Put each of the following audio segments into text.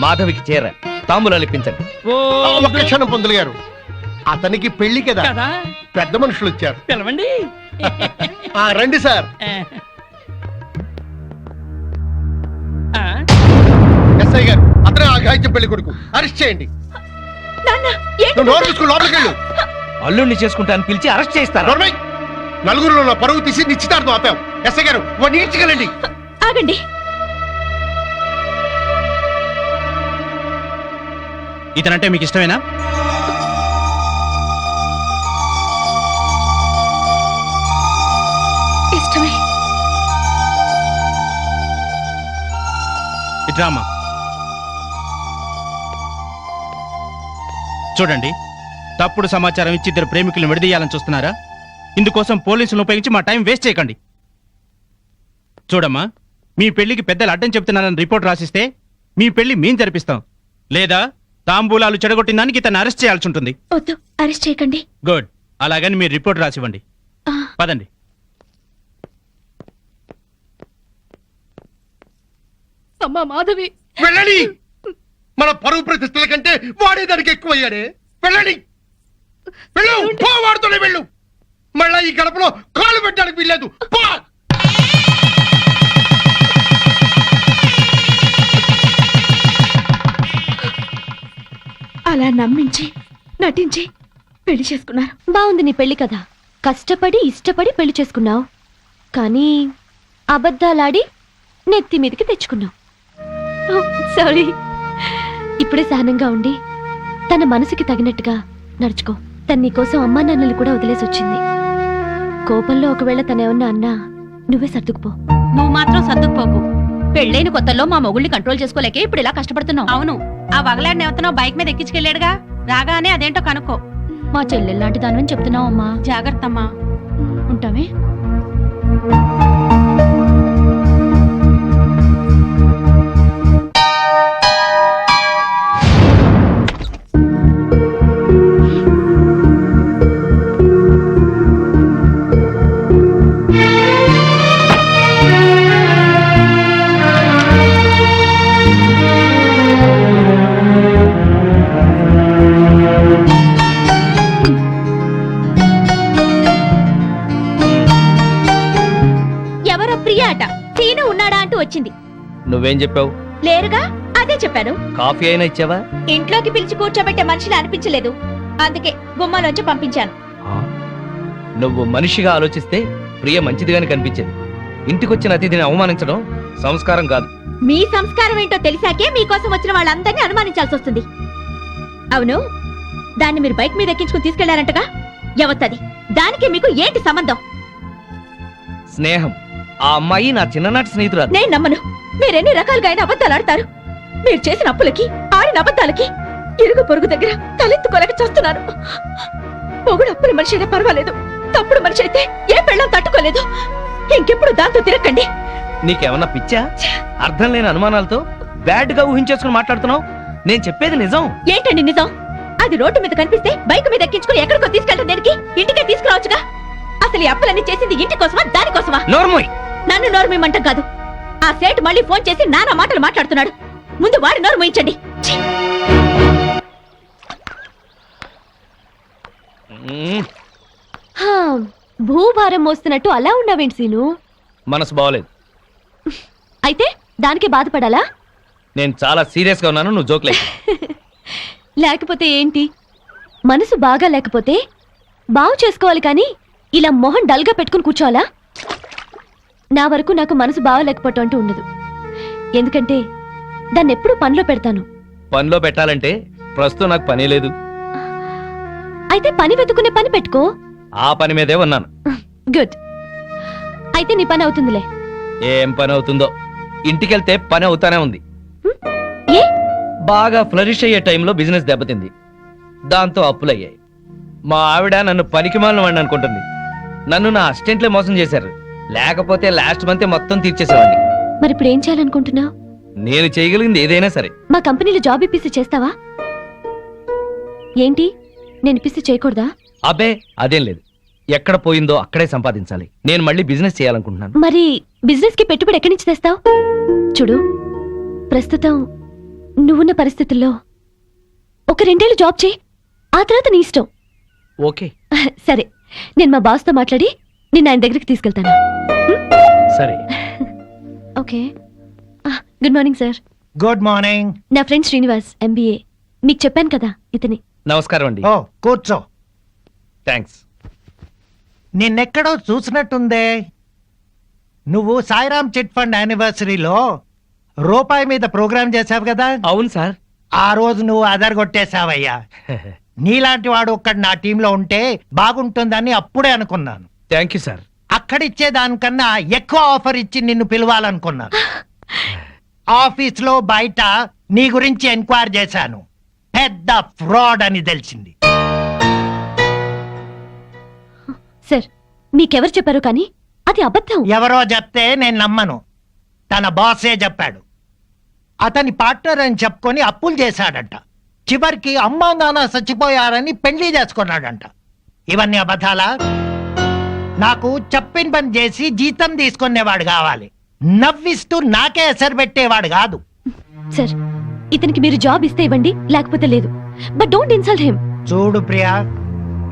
మాధవికి చీర తాంబూలాలు ఇప్పించండి. ఒక్క క్షణం పంతులు గారు, అతనికి పెళ్లి కదా, కదా పెద్ద మనుషులు వచ్చారు. పిలవండి. రండి సార్. ఎస్ఐ గారు, అతనే అఘాయిత్యం పెళ్లి కొడుకు, అరెస్ట్ చేయండి. నువ్వు నోరు మూసుకుని లోపలికి వెళ్ళు. అల్లుడిని చేసుకుంటాను పిలిచి అరెస్ట్ చేస్తారా? నోర్మై, నలుగురిలో నా పరువు తీసి నిశ్చితార్థం ఆపావు. ఎస్ఐ గారు, వాడిని ఈడ్చగలండి. ఆగండి. ఇతనంటే మీకు ఇష్టమేనా? ఇష్టమే. ఇట్రామా. చూడండి, తప్పుడు సమాచారం ఇచ్చి ఇద్దరు ప్రేమికులను విడదీయాలని చూస్తున్నారా? ఇందుకోసం పోలీసులను ఉపయోగించి మా టైం వేస్ట్ చేయకండి. చూడమ్మా, మీ పెళ్లికి పెద్దలు అడ్డం చెప్తున్నానని రిపోర్ట్ రాసిస్తే మీ పెళ్లి మేం జరిపిస్తాం. లేదా తాంబూలాలు చెడగొట్టిన దానికి ఇతను అరెస్ట్ చేయాల్సి ఉంటుంది. వద్దు, అరెస్ట్ చేయకండి. గుడ్. అలాగని మీరు రిపోర్ట్ రాసివ్వండి. పదండి. అమ్మా మాధవి, వెళ్ళండి. మన పరువు ప్రతిష్టల కంటే వాడే దానికి ఎక్కువయ్యాడే. వెళ్ళండి, వెళ్ళు. పో, వాడుతూనే వెళ్ళు. మళ్ళా ఈ గడపలో కాలు పెట్టడానికి వీల్లేదు. పో. అలా నమ్మించి నటించి పెళ్లి చేసుకున్నారు. బాగుంది నీ పెళ్లి కదా. కష్టపడి ఇష్టపడి పెళ్లి చేసుకున్నావు, కానీ అబద్ధాలాడి నెత్తి మీదకి తెచ్చుకున్నావు. సారీ. ఇప్పుడే సహనంగా ఉండి తన మనసుకి తగినట్టుగా నడుచుకో. తన నీకోసం అమ్మా నాన్నలు కూడా వదిలేసి వచ్చింది. కోపంలో ఒకవేళ తనేమన్నా అన్నా నువ్వే సర్దుకుపో. నువ్వు మాత్రం సర్దుకుపోకు. పెళ్ళైన కొత్తలో మా మొగుళ్ళని కంట్రోల్ చేసుకోలేకే ఇప్పుడు ఇలా కష్టపడుతున్నావు. అవును, ఆ వగలాడిని ఎవతనో బైక్ మీద ఎక్కించుకెళ్ళాడుగా, రాగానే అదేంటో కనుక్కో. మా చెల్లెల్లాంటి దానివని చెప్తున్నావు అమ్మా. జాగ్రత్త అమ్మా. ఉంటామే. వచ్చింది. నువ్వేం చెప్పావు? లేరుగా, అదే చెప్పాను. కాఫీ అయినా ఇచ్చావా? ఇంట్లోకి పిలిచి కూర్చోబెట్టే మనిషిని అనిపించలేదు, అందుకే గుమ్మాలోంచి పంపించాను. నువ్వు మనిషిగా ఆలోచిస్తే ప్రియ మంచిదిగానే కనిపించేది. ఇంటికొచ్చిన అతిథిని అవమానించడం సంస్కారం కాదు. మీ సంస్కారం ఏంటో తెలిసాకే మీకోసం వచ్చిన వాళ్ళందరినీ అనుమానించాల్సి వస్తుంది. అవును, దాన్ని మీరు బైక్ మీద ఎక్కించుకుని తీసుకెళ్లారంటగా, ఎవత్తది? దానికి మీకు ఏంటి సంబంధం? స్నేహం. ఆ అమ్మాయి నా చిన్ననాటి స్నేహితురాలు. నేను నమ్మను. మీరెన్ని రకాలుగా అయిన అబద్ధాలు ఆడతారు. మీరు చేసిన అప్పులకి ఆడిన అబద్ధాలకి ఇరుగు పొరుగు దగ్గర తలెత్తుకోలేక చూస్తున్నారు. పొగుడు అప్పుల మనిషి అయినా పర్వాలేదు, తప్పుడు మనిషి అయితే ఏ పెళ్ళం తట్టుకోలేదు. ఇంకెప్పుడు దాంతో తిరగండి. నీకేమన్నా పిచ్చా? అర్థం లేని అనుమానాలతో బ్యాడ్ గా ఊహించేసుకుని మాట్లాడుతున్నావు. నేను చెప్పేది నిజం. ఏంటండి నిజం? అది రోడ్డు మీద కనిపిస్తే బైక్ మీద ఎక్కించుకుని ఎక్కడికో తీసుకెళ్ళడం దేనికి? ఇంటికే తీసుకురావచ్చుగా. అసలు ఈ అప్పులన్నీ చేసింది ఇంటి కోసమా దానికోసమా? నోర్మోయ్. నన్ను నోరు మీమంట కాదు. ఆ సేటు మళ్ళీ ఫోన్ చేసి నానా మాటలు మాట్లాడుతున్నాడు. ముందు వాడి నోరు మూయించండి. భూభారం మోస్తున్నట్టు అలా ఉన్నావేంటి సీను? మనసు బాగోలేదు. అయితే దానికి బాధపడాలా? నేను చాలా సీరియస్ గా ఉన్నాను, నువ్వు జోక్ లేకపోతే ఏంటి? మనసు బాగా లేకపోతే బాగు చేసుకోవాలి కానీ ఇలా మొహం డల్గా పెట్టుకుని కూర్చోవాలా? నా వరకు నాకు మనసు బాగలేకపోవటం అంటూ ఉండదు. ఎందుకంటే దాన్ని ఎప్పుడూ పనిలో పెడతాను. పనిలో పెట్టాలంటే ప్రస్తుతం నాకు పని లేదు. అయితే పని వెతుకునే పని పెట్టుకో. ఆ పని మీదే ఉన్నాను. గుడ్. అయితే నీ పని అవుతుందిలే. ఏం పని అవుతుందో, ఇంటికెళ్తే పని అవుతానే ఉంది. ఏ? బాగా ఫ్లరిష్ అయ్యే టైంలో బిజినెస్ దెబ్బతింది. దాంతో అప్పులయ్యాయి. మా ఆవిడ నన్ను పనికిమాలిన వాడిని అనుకుంటుంది. నన్ను నా అసిస్టెంట్లే మోసం చేశారు. లేకపోతే లాస్ట్ మంత్ మొత్తం తీర్చేసేవాడిని. మరి ఇప్పుడు ఏం చేయాలనుకుంటున్నావు? నేను చేయగలిగింది ఏదైనా సరే. మా కంపెనీలో జాబ్ ఇప్పిస్తే చేస్తావా? ఏంటి, నేను ఇప్పిస్తే చేయకూడదా? అబ్బే అదేం లేదు. ఎక్కడ పోయిందో అక్కడే సంపాదించాలి. నేను మళ్ళీ బిజినెస్ చేయాలనుకుంటున్నాను. మరి బిజినెస్ కి పెట్టుబడి ఎక్కడి నుంచి తెస్తావు? చూడు, ప్రస్తుతం నువ్వున్న పరిస్థితుల్లో ఒక 2 ఏళ్ళు జాబ్ చేయి, ఆ తర్వాత నీ ఇష్టం. ఓకే సరే, నేను మా బాస్తో మాట్లాడి నిన్ను ఆయన దగ్గరికి తీసుకెళ్తాను. సరే. Okay. Good morning sir. Good morning. నా ఫ్రెండ్ శ్రీనివాస్, MBA. మీకు చెప్పాను కదా, ఇతని. నమస్కారం అండి. ఓ కూర్చో. థ్యాంక్స్. నిన్నెక్కడో చూసినట్టుందే. నువ్వు సాయిరామ్ చిట్ ఫండ్ యానివర్సరీలో రూపాయి మీద ప్రోగ్రామ్ చేశావు కదా, అవును సార్. ఆ రోజు నువ్వు అదరగొట్టేశావయ్యా. నీలాంటి వాడు ఒక్కడు నా టీంలో ఉంటే బాగుంటుందని అప్పుడే అనుకున్నాను. Thank you sir. అక్కడిచ్చే దానికన్నా ఎక్కువ ఆఫర్ ఇచ్చి నిన్ను పిలవాలనుకున్నాను. ఆఫీస్లో బయట నీ గురించి ఎంక్వైరీ చేశాను. పెద్ద ఫ్రాడ్ అని తెలిసింది. సార్, మీకెవరు చెప్పారు కానీ అది అబద్ధం. ఎవరో చెప్తే నేను నమ్మను. తన బాసే చెప్పాడు. అతని పార్ట్నర్ అని చెప్పుకొని అప్పులు చేశాడంట. చివరికి అమ్మా నాన్న చచ్చిపోయారని పెళ్లి చేసుకున్నాడంట. ఇవన్నీ అబద్ధాలా? నాకు చెప్పిన పని చేసి జీతం తీసుకునేవాడు కావాలి, నవ్విస్తూ నాకే ఎసరు పెట్టేవాడు కాదు. సార్, ఇతనికి మీరు జాబ్ ఇస్తే ఇవ్వండి, లేకపోతే లేదు. But don't insult him. చూడు ప్రియా,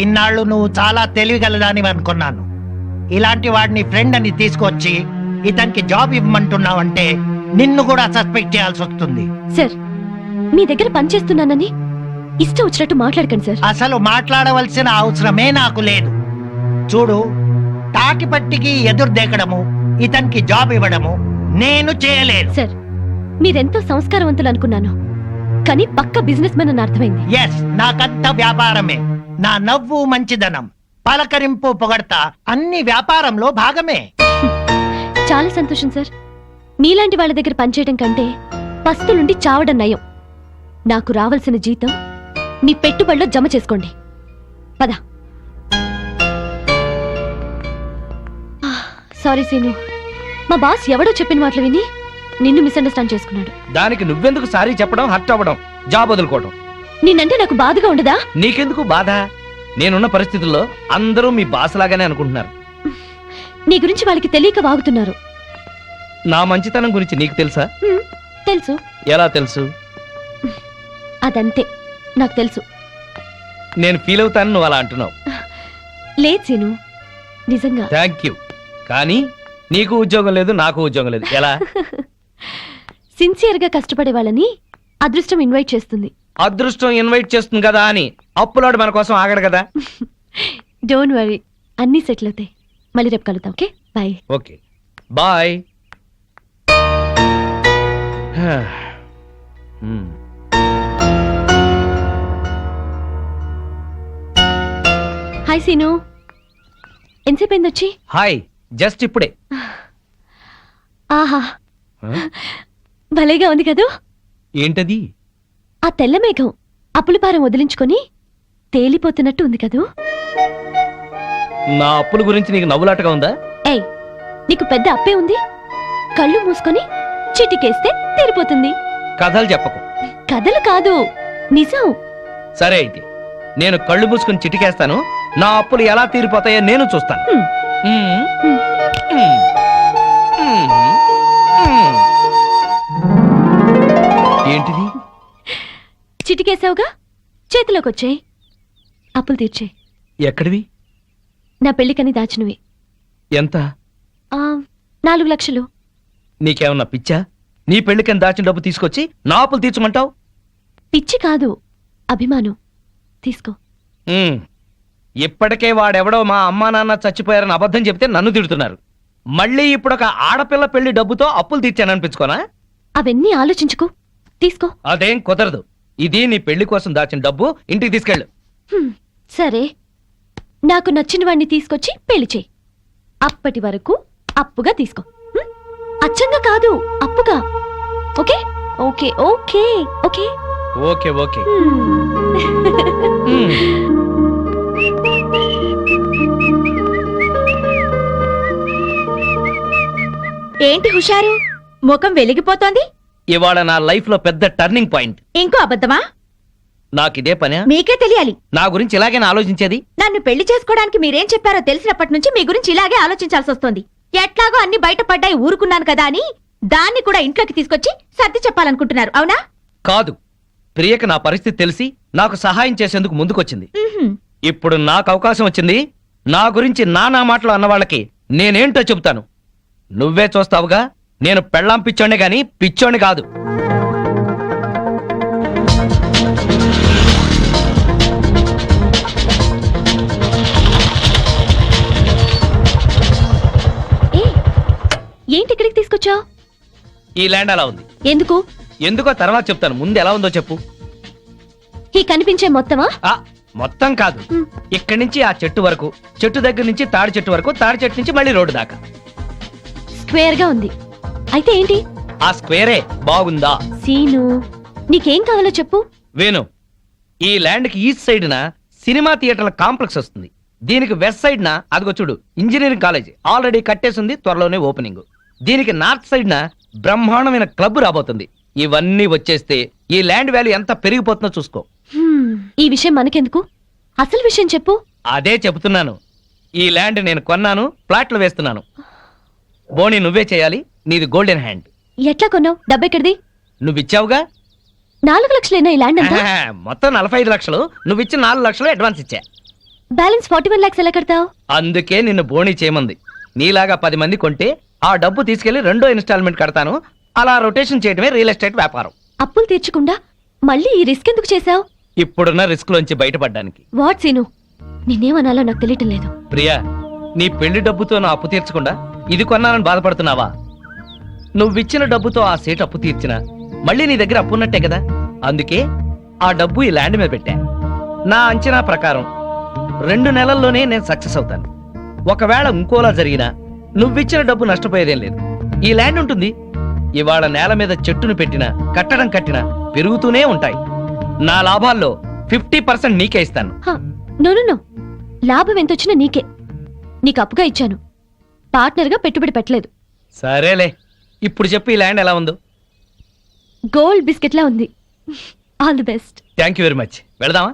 ఇన్నాళ్ళు నువ్వు చాలా తెలివిగలదాని అనుకున్నాను. ఇలాంటి వాడిని ఫ్రెండ్ అని తీసుకొచ్చి ఇతనికి జాబ్ ఇవ్వమంటున్నావంటే నిన్ను కూడా సస్పెక్ట్ చేయాల్సి వస్తుంది. సార్, మీ దగ్గర పనిచేస్తున్నానని ఇష్టం వచ్చినట్టు మాట్లాడకండి సార్. అసలు మాట్లాడవలసిన అవసరమే నాకు లేదు. చూడు, తాకిపట్టికి ఎదురు దేకడము, ఇతనికి జాబ్ ఇవ్వడము నేను చేయలేను. సార్, మీరెంతో సంస్కారవంతులు అనుకున్నాను, కానీ పక్క బిజినెస్ మ్యాన్ అని అర్థమైంది. ఎస్, నాకంత వ్యాపారమే. నా నవ్వు మంచిదనం, పలకరింపు పొగడతా అన్ని వ్యాపారంలో భాగమే. చాలా సంతోషం సార్. మీలాంటి వాళ్ళ దగ్గర పనిచేయడం కంటే పస్తులుండి చావడం నయం. నాకు రావాల్సిన జీతం మీ పెట్టుబడిలో జమ చేసుకోండి. పద. సారీ సీను, మా బాస్ ఎవడో చెప్పిన మాటలు విని నిన్ను మిస్అండర్స్టాండ్ చేసుకున్నాడు. దానికి నువ్వెందుకు సారీ చెప్పడం, హర్ట్ అవ్వడం, జాబ్ వదులుకోవడం? నిన్నంటే నాకు బాధగా ఉండదా? నీకెందుకు బాధ? నేనున్న పరిస్థితుల్లో అందరూ మీ బాస్ లాగానే అనుకుంటున్నారు. నీ గురించి వాళ్ళకి తెలియక వాగుతున్నారు. నా మంచితనం గురించి నీకు తెలుసా? తెలుసు. ఎలా తెలుసు? అదంతే, నాకు తెలుసు. నేను ఫీల్ అవుతాను నువ్వు అలా అంటున్నావు. లేదు సీను, నిజంగా. Thank you. కానీ నీకు ఉద్యోగం లేదు, నాకు ఉద్యోగం లేదు. ఎలా? సిన్సియర్ గా కష్టపడే వాళ్ళని అదృష్టం ఇన్వైట్ చేస్తుంది. అదృష్టం ఇన్వైట్ చేస్తుంది కదా అని అప్పులోడు మన కోసం ఆగడు కదా. డోంట్ వరీ, అన్నీ సెటిల్ అవుతాయి. మళ్ళీ రేపు కలుద్దాం. Okay, bye. Okay bye. Hi Seenu, ఎంతసేపు అయింది వచ్చి? హాయ్, జస్ట్ ఇప్పుడే. ఆహా, భలేగా ఉంది కదూ. ఏంటది? ఆ తెల్ల మేఘం అప్పుల భారం వదిలించుకొని తేలిపోతున్నట్టు ఉంది కదూ. నా అప్పుల గురించి నీకు నవ్వులాటగా ఉందా? ఏయ్, నీకు పెద్ద అప్పే ఉంది. కళ్ళు మూసుకొని చిటికేస్తే తీరిపోతుంది. కథలు చెప్పకు. కథలు కాదు, నిజం. సరే అయితే నేను కళ్ళు మూసుకుని చిటికేస్తాను. నా అప్పులు ఎలా తీరిపోతాయో నేను చూస్తాను. హ్మ్. ఏంటిది? చిటికేసావుగా, చేతిలోకి వచ్చాయి. అప్పులు తీర్చే. ఎక్కడివి? నా పెళ్లికని దాచినవి. ఎంత? 4 లక్షలు. నీకేమన్నా పిచ్చా? నీ పెళ్లికని దాచిన డబ్బు తీసుకొచ్చి నా అప్పులు తీర్చమంటావు? పిచ్చి కాదు, అభిమానం. తీసుకో. ఇప్పటికే వాడెవడో మా అమ్మా నాన్న చచ్చిపోయారని అబద్ధం చెప్తే నన్ను తిడుతున్నారు. మళ్ళీ ఇప్పుడు ఒక ఆడపిల్ల పెళ్లి డబ్బుతో అప్పులు తీర్చాననిపించుకోనా? అవన్నీ ఆలోచించుకో, తీసుకో. అదేం కుదరదు. ఇది నీ పెళ్లి కోసం దాచిన డబ్బు, ఇంటికి తీసుకెళ్ళు. సరే, నాకు నచ్చిన వాడిని తీసుకొచ్చి పెళ్లి చేయి. అప్పటి వరకు అప్పుగా తీసుకో. అచ్చంగా కాదు, అప్పుగా. Okay okay okay okay okay okay. ఏంటి హుషారు, ముఖం వెలిగిపోతోంది? ఇవాళ నా లైఫ్ లో పెద్ద టర్నింగ్ పాయింట్. ఇంకో అబద్ధమా? నాకిదే పనే? మీకే తెలియాలి. నా గురించి ఇలాగేనా ఆలోచించేది? నన్ను పెళ్లి చేసుకోవడానికి మీరేం చెప్పారో తెలిసినప్పటి నుంచి మీ గురించి ఇలాగే ఆలోచించాల్సి వస్తుంది. ఎట్లాగో అన్ని బయటపడ్డాయి ఊరుకున్నాను కదా అని దాన్ని కూడా ఇంట్లోకి తీసుకొచ్చి సర్ది చెప్పాలనుకుంటున్నారు, అవునా? కాదు, ప్రియకి నా పరిస్థితి తెలిసి నాకు సహాయం చేసేందుకు ముందుకొచ్చింది. మ్హూ. ఇప్పుడు నాకు అవకాశం వచ్చింది. నా గురించి నానా మాటలు అన్న వాళ్ళకి నేనేంటో చెబుతాను. నువ్వే చూస్తావుగా, నేను పెళ్ళాం పిచ్చోనే గాని పిచ్చోని కాదు. ఏ, ఏంటి ఇక్కడికి తీసుకొచ్చావు? ఈ ల్యాండ్ అలా ఉంది. ఎందుకు? ఎందుకో తర్వాత చెప్తాను, ముందు ఎలా ఉందో చెప్పు. ఈ కనిపించే మొత్తమా? ఆ మొత్తం కాదు, మ్. ఇక్కడి నుంచి ఆ చెట్టు వరకు, చెట్టు దగ్గర నుంచి తాడి చెట్టు వరకు, తాడి చెట్టు నుంచి మళ్ళీ రోడ్డు దాకా. స్క్వేర్ గా ఉంది. అయితే ఏంటి? ఆ స్క్వేరే బాగుందా? సీను, నీకేం కావాలో చెప్పు. వేణు, ఈ ల్యాండ్ కి ఈస్ట్ సైడ్ న సినిమా థియేటర్ల కాంప్లెక్స్ వస్తుంది. దీనికి వెస్ట్ సైడ్ న అదిగో చూడు ఇంజనీరింగ్ కాలేజ్ ఆల్రెడీ కట్టేసింది, త్వరలోనే ఓపెనింగ్. దీనికి నార్త్ సైడ్ న బ్రహ్మాండమైన క్లబ్ రాబోతుంది. ఇవన్నీ వచ్చేస్తే ఈ ల్యాండ్ వాల్యూ ఎంత పెరిగిపోతుందో చూసుకో. హ్మ్, ఈ విషయం మనకెందుకు? అసలు విషయం చెప్పు. అదే చెబుతున్నాను. ఈ ల్యాండ్ నేను కొన్నాను, ప్లాట్లు వేస్తున్నాను. బోని నువ్వే చేయాలి, నీది గోల్డెన్ హ్యాండ్. ఎట్లా కొన్నావు? డబ్బెక్కడిది? నువ్విచ్చావుగా. 4 లక్షలేనా ఈ ల్యాండ్ అంతా? మొత్తం 45 లక్షలు, నువ్విచ్చిన 4 లక్షలు అడ్వాన్స్ ఇచ్చా. బ్యాలెన్స్ 41 లాక్స్ ఎలా కడతావు? అందుకే నిన్ను బోని చేయమంది. నీలాగా 10 మంది కొంటే ఆ డబ్బు తీసుకెళ్లి రెండో ఇన్స్టాల్మెంట్ కడతాను. అలా రొటేషన్ చేయడమే రియల్ ఎస్టేట్ వ్యాపారం. అప్పులు తీర్చకుండా మళ్ళీ ఈ రిస్క్ ఎందుకు చేశావు? ఇప్పుడున్న రిస్క్ లోంచి బయటపడ్డానికి. వాట్ సీను, నిన్నేమనాలో నాకు తెలియటం లేదు. ప్రియా, నీ పెళ్లి డబ్బుతో నా అప్పు తీర్చకుండా ఇది కొన్నానని బాధపడుతున్నావా? నువ్విచ్చిన డబ్బుతో ఆ సేట్ అప్పు తీర్చినా మళ్ళీ నీ దగ్గర అప్పు ఉన్నట్టే కదా. అందుకే ఆ డబ్బు ఈ ల్యాండ్ మీద పెట్టా. నా అంచనా ప్రకారం 2 నెలల్లోనే నేను సక్సెస్ అవుతాను. ఒకవేళ ఇంకోలా జరిగినా నువ్విచ్చిన డబ్బు నష్టపోయేదేం లేదు. ఈ ల్యాండ్ ఉంటుంది. ఇవాళ నేల మీద చెట్టును పెట్టినా కట్టడం కట్టినా పెరుగుతూనే ఉంటాయి. నా లాభాల్లో 50% నీకే ఇస్తాను. హ, నో నో నో, లాభం ఎంతొచ్చినా నీకే. నీకు అప్పుగా ఇచ్చాను, పార్ట్నర్గా పెట్టుబడి పెట్టలేదు. సరేలే, ఇప్పుడు చెప్పు ఈ ల్యాండ్ ఎలా ఉందో. గోల్డ్ బిస్కెట్లా ఉంది. All the best. Thank you very much. వెళదామా?